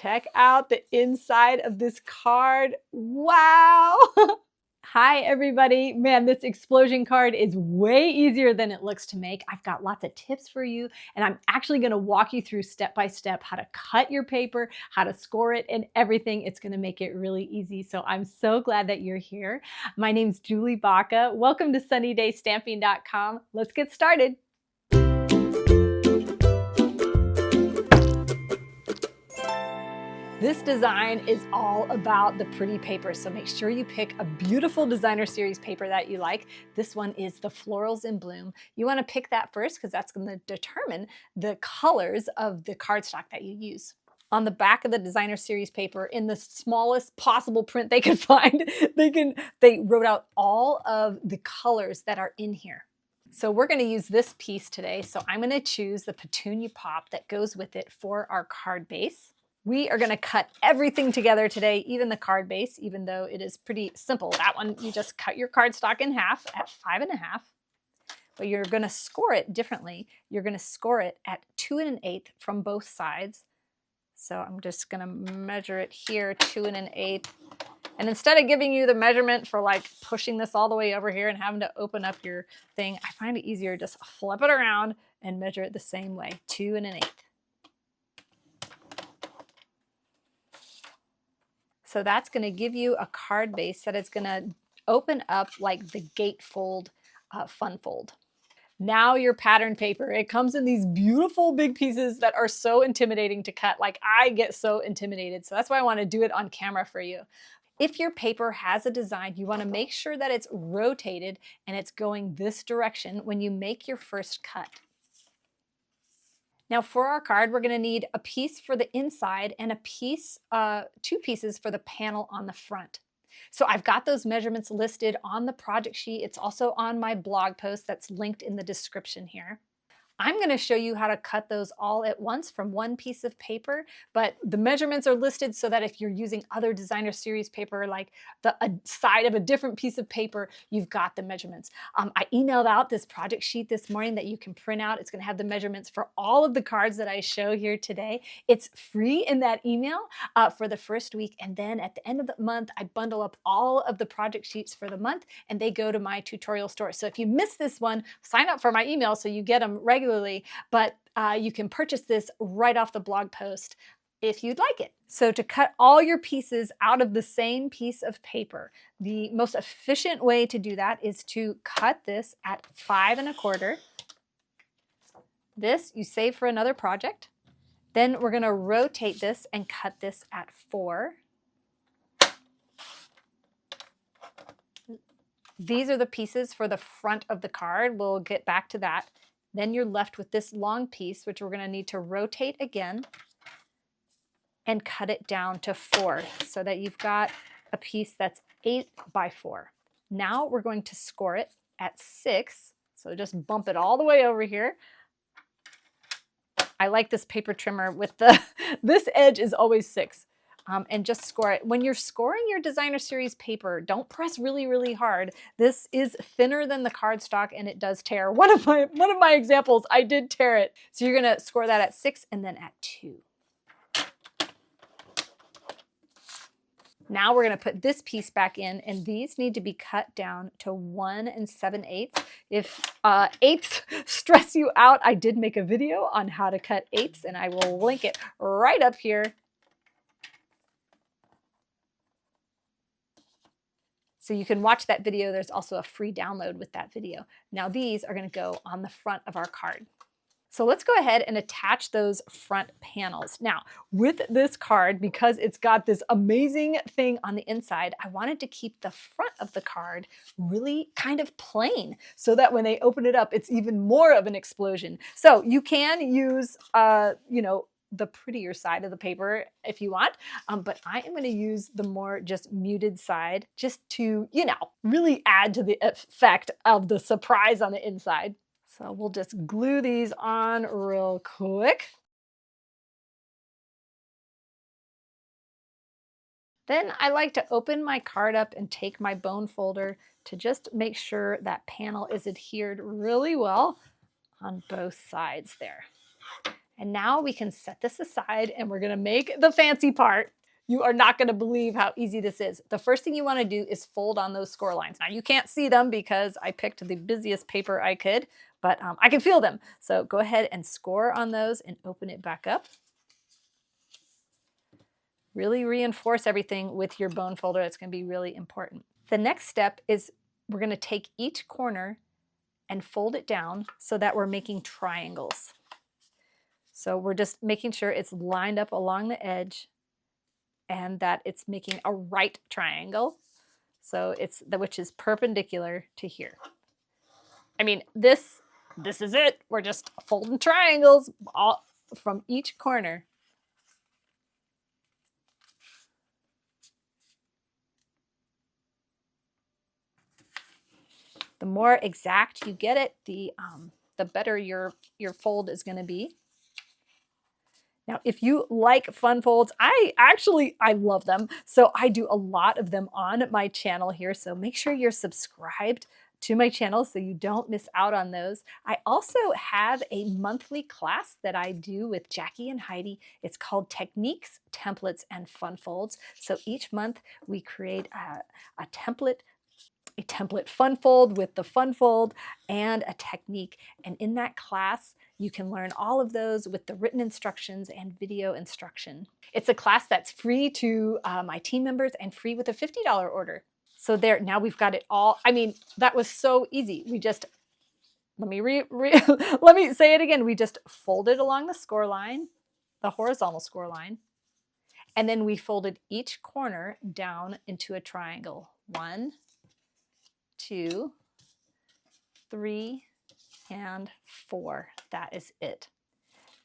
Check out the inside of this card. Wow. Hi, everybody. Man, this explosion card is way easier than it looks to make. I've got lots of tips for you, and I'm actually going to walk you through step by step how to cut your paper, how to score it, and everything. It's going to make it really easy. So I'm so glad that you're here. My name's Julie Baca. Welcome to SunnyDayStamping.com. Let's get started. This design is all about the pretty paper, so make sure you pick a beautiful designer series paper that you like. This one is the Florals in Bloom. You want to pick that first because that's going to determine the colors of the cardstock that you use. On the back of the designer series paper, in the smallest possible print they could find, they wrote out all of the colors that are in here. So we're going to use this piece today, so I'm going to choose the Petunia Pop that goes with it for our card base. We are going to cut everything together today, even the card base, even though it is pretty simple. That one, you just cut your cardstock in half at 5 1/2, but you're going to score it differently. You're going to score it at 2 1/8 from both sides. So I'm just going to measure it here, 2 1/8. And instead of giving you the measurement for like pushing this all the way over here and having to open up your thing, I find it easier to just flip it around and measure it the same way, 2 1/8. So that's going to give you a card base that is going to open up like the gatefold fun fold. Now your pattern paper, it comes in these beautiful big pieces that are so intimidating to cut. Like I get so intimidated. So that's why I want to do it on camera for you. If your paper has a design, you want to make sure that it's rotated and it's going this direction when you make your first cut. Now for our card, we're going to need a piece for the inside and a piece, 2 pieces for the panel on the front. So I've got those measurements listed on the project sheet. It's also on my blog post that's linked in the description here. I'm going to show you how to cut those all at once from one piece of paper, but the measurements are listed so that if you're using other designer series paper, like the side of a different piece of paper, you've got the measurements. I emailed out this project sheet this morning that you can print out. It's going to have the measurements for all of the cards that I show here today. It's free in that email for the first week, and then at the end of the month, I bundle up all of the project sheets for the month, and they go to my tutorial store. So if you miss this one, sign up for my email so you get them regularly. But you can purchase this right off the blog post if you'd like it. So to cut all your pieces out of the same piece of paper, the most efficient way to do that is to cut this at 5 1/4. This you save for another project. Then we're going to rotate this and cut this at 4. These are the pieces for the front of the card. We'll get back to that. Then you're left with this long piece, which we're going to need to rotate again and cut it down to 4 so that you've got a piece that's 8 by 4. Now we're going to score it at 6. So just bump it all the way over here. I like this paper trimmer with this edge is always 6. And just score it. When you're scoring your designer series paper, don't press really, really hard. This is thinner than the cardstock and it does tear. One of my examples, I did tear it. So you're gonna score that at 6 and then at 2. Now we're gonna put this piece back in, and these need to be cut down to 1 7/8. If 8ths stress you out, I did make a video on how to cut 8ths, and I will link it right up here. So you can watch that video. There's also a free download with that video. Now these are going to go on the front of our card. So let's go ahead and attach those front panels. Now with this card, because it's got this amazing thing on the inside, I wanted to keep the front of the card really kind of plain so that when they open it up, it's even more of an explosion. So you can use, the prettier side of the paper if you want, but I am going to use the more just muted side just to, really add to the effect of the surprise on the inside. So we'll just glue these on real quick. Then I like to open my card up and take my bone folder to just make sure that panel is adhered really well on both sides there. And now we can set this aside and we're gonna make the fancy part. You are not gonna believe how easy this is. The first thing you wanna do is fold on those score lines. Now you can't see them because I picked the busiest paper I could, but I can feel them. So go ahead and score on those and open it back up. Really reinforce everything with your bone folder. It's gonna be really important. The next step is we're gonna take each corner and fold it down so that we're making triangles. So we're just making sure it's lined up along the edge and that it's making a right triangle. So it's which is perpendicular to here. I mean, this is it. We're just folding triangles all from each corner. The more exact you get it, the better your fold is going to be. Now, if you like fun folds, I love them. So I do a lot of them on my channel here. So make sure you're subscribed to my channel so you don't miss out on those. I also have a monthly class that I do with Jackie and Heidi. It's called Techniques, Templates, and Fun Folds. So each month we create a template fun fold with the fun fold and a technique. And in that class, you can learn all of those with the written instructions and video instruction. It's a class that's free to my team members and free with a $50 order. So there, now we've got it all. I mean, that was so easy. We just, let me say it again. We just folded along the score line, the horizontal score line, and then we folded each corner down into a triangle. 1, 2, 3, and 4. That is it.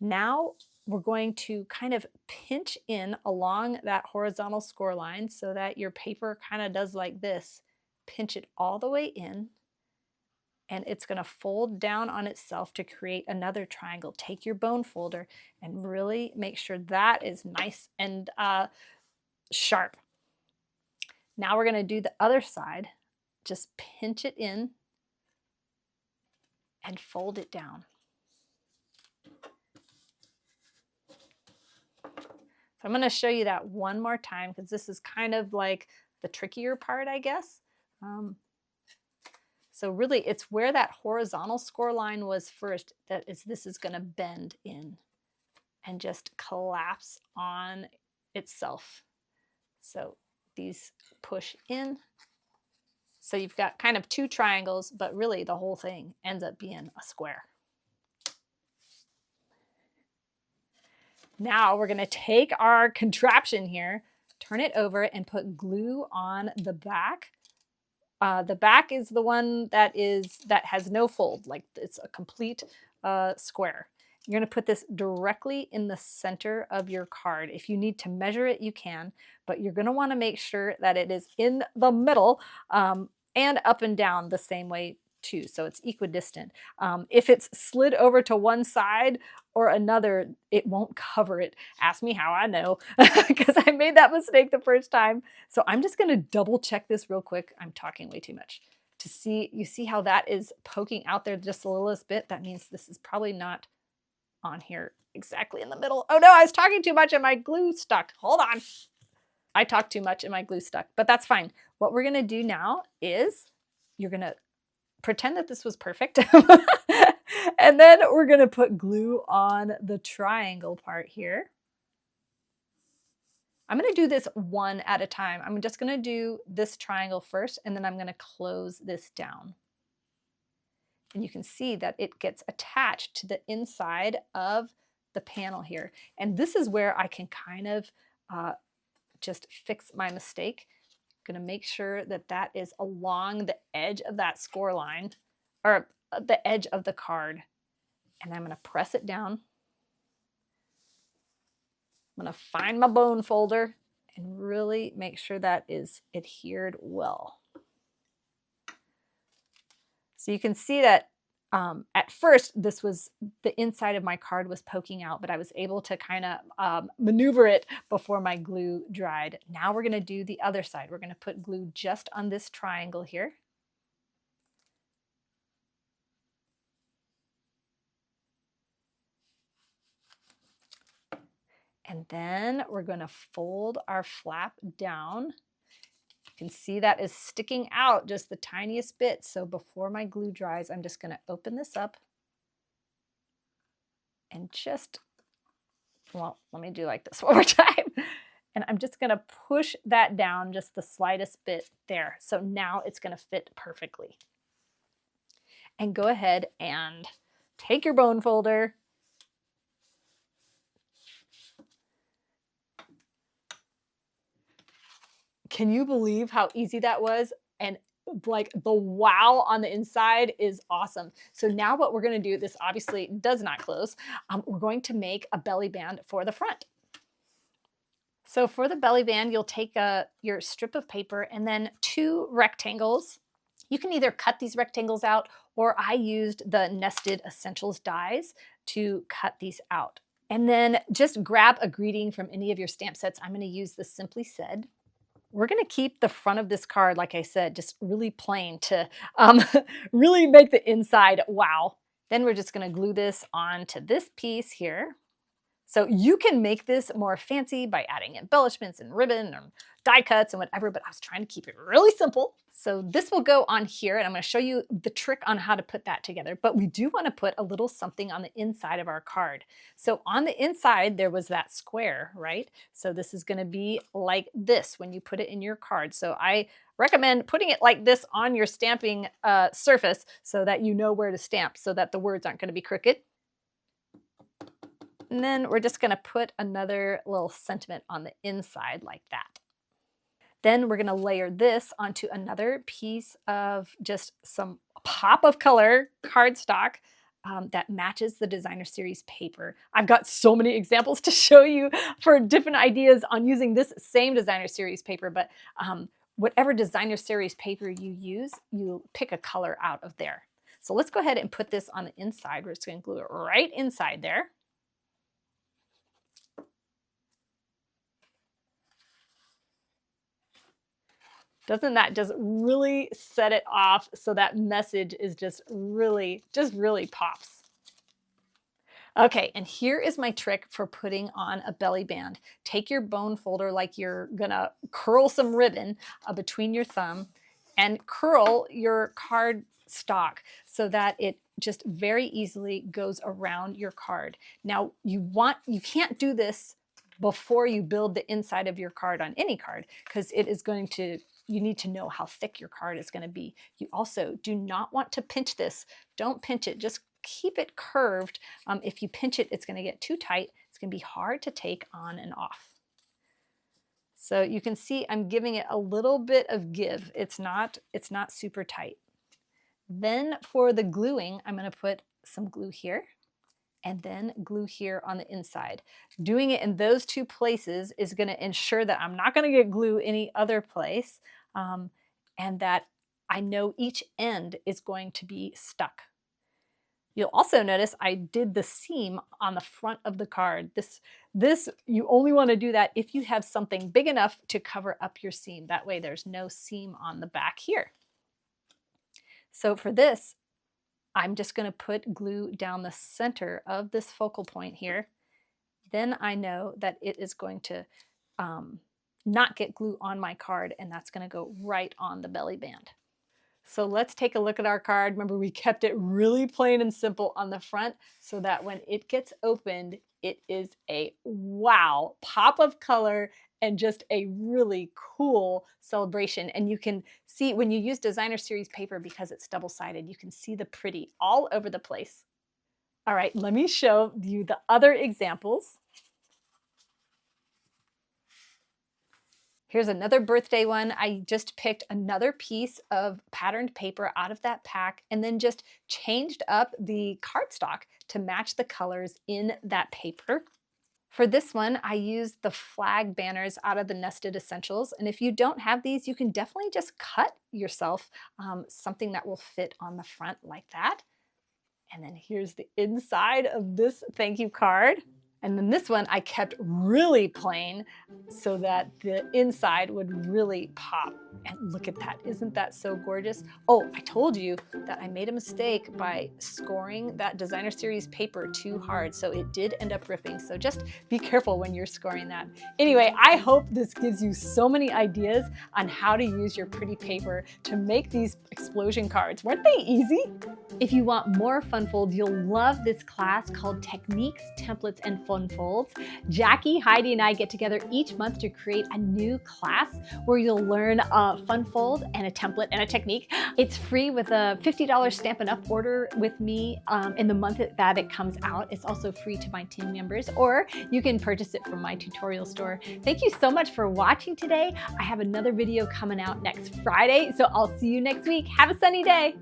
Now we're going to kind of pinch in along that horizontal score line so that your paper kind of does like this. Pinch it all the way in, and it's going to fold down on itself to create another triangle. Take your bone folder and really make sure that is nice and sharp. Now we're going to do the other side. Just pinch it in and fold it down. So I'm going to show you that one more time because this is kind of like the trickier part, I guess. So really it's where that horizontal score line was first that this is going to bend in and just collapse on itself. So these push in. So you've got kind of two triangles, but really the whole thing ends up being a square. Now we're going to take our contraption here, turn it over, and put glue on the back. The back is the one that has no fold, like it's a complete square. You're going to put this directly in the center of your card. If you need to measure it, you can, but you're going to want to make sure that it is in the middle and up and down the same way too, so it's equidistant. If it's slid over to one side or another, it won't cover it. Ask me how I know, because I made that mistake the first time. So I'm just going to double check this real quick. I'm talking way too much. To see, you see how that is poking out there just the littlest bit? That means this is probably not on here exactly in the middle. Oh no, I was talking too much and my glue stuck. Hold on. I talked too much and my glue stuck, but that's fine. What we're going to do now is you're going to pretend that this was perfect. And then we're going to put glue on the triangle part here. I'm going to do this one at a time. I'm just going to do this triangle first, and then I'm going to close this down. And you can see that it gets attached to the inside of the panel here. And this is where I can kind of just fix my mistake. I'm going to make sure that that is along the edge of that score line, or the edge of the card. And I'm going to press it down. I'm going to find my bone folder and really make sure that is adhered well. So you can see that at first this was the inside of my card was poking out, but I was able to kind of maneuver it before my glue dried. Now we're going to do the other side. We're going to put glue just on this triangle here. And then we're going to fold our flap down. You can see that is sticking out just the tiniest bit. So before my glue dries, I'm just going to open this up and just, well, let me do like this one more time. And I'm just going to push that down just the slightest bit there. So now it's going to fit perfectly. And go ahead and take your bone folder. Can you believe how easy that was? And like the wow on the inside is awesome. So now what we're going to do, this obviously does not close. We're going to make a belly band for the front. So for the belly band, you'll take your strip of paper and then 2 rectangles. You can either cut these rectangles out, or I used the Nested Essentials dies to cut these out. And then just grab a greeting from any of your stamp sets. I'm going to use the Simply Said. We're going to keep the front of this card, like I said, just really plain to really make the inside wow. Then we're just going to glue this onto this piece here. So you can make this more fancy by adding embellishments and ribbon or die cuts and whatever, but I was trying to keep it really simple. So this will go on here, and I'm going to show you the trick on how to put that together. But we do want to put a little something on the inside of our card. So on the inside, there was that square, right? So this is going to be like this when you put it in your card. So I recommend putting it like this on your stamping surface so that you know where to stamp, so that the words aren't going to be crooked. And then we're just going to put another little sentiment on the inside like that. Then we're going to layer this onto another piece of just some pop of color cardstock that matches the Designer Series paper. I've got so many examples to show you for different ideas on using this same Designer Series paper, but whatever Designer Series paper you use, you pick a color out of there. So let's go ahead and put this on the inside. We're just going to glue it right inside there. Doesn't that just really set it off so that message is just really pops? Okay, and here is my trick for putting on a belly band. Take your bone folder like you're gonna curl some ribbon between your thumb and curl your card stock so that it just very easily goes around your card. Now you can't do this before you build the inside of your card on any card, because it is going to, you need to know how thick your card is going to be. You also do not want to pinch this. Don't pinch it, just keep it curved. If you pinch it, it's going to get too tight. It's going to be hard to take on and off. So you can see I'm giving it a little bit of give. It's not super tight. Then for the gluing, I'm going to put some glue here and then glue here on the inside. Doing it in those 2 places is going to ensure that I'm not going to get glue any other place, and that I know each end is going to be stuck. You'll also notice I did the seam on the front of the card. This you only want to do that if you have something big enough to cover up your seam. That way there's no seam on the back here. So for this, I'm just going to put glue down the center of this focal point here. Then I know that it is going to not get glue on my card, and that's going to go right on the belly band. So let's take a look at our card. Remember, we kept it really plain and simple on the front so that when it gets opened, it is a wow pop of color and just a really cool celebration. And you can see when you use Designer Series paper, because it's double-sided, you can see the pretty all over the place. All right, let me show you the other examples. Here's another birthday one. I just picked another piece of patterned paper out of that pack and then just changed up the cardstock to match the colors in that paper. For this one, I used the flag banners out of the Nested Essentials. And if you don't have these, you can definitely just cut yourself something that will fit on the front like that. And then here's the inside of this thank you card. And then this one I kept really plain so that the inside would really pop. And look at that, isn't that so gorgeous? Oh, I told you that I made a mistake by scoring that designer series paper too hard, so it did end up ripping. So just be careful when you're scoring that. Anyway, I hope this gives you so many ideas on how to use your pretty paper to make these explosion cards. Weren't they easy? If you want more fun folds, you'll love this class called Techniques, Templates, and Fun Folds. Jackie, Heidi, and I get together each month to create a new class where you'll learn a fun fold and a template and a technique. It's free with a $50 Stampin' Up! Order with me in the month that it comes out. It's also free to my team members, or you can purchase it from my tutorial store. Thank you so much for watching today. I have another video coming out next Friday, so I'll see you next week. Have a sunny day.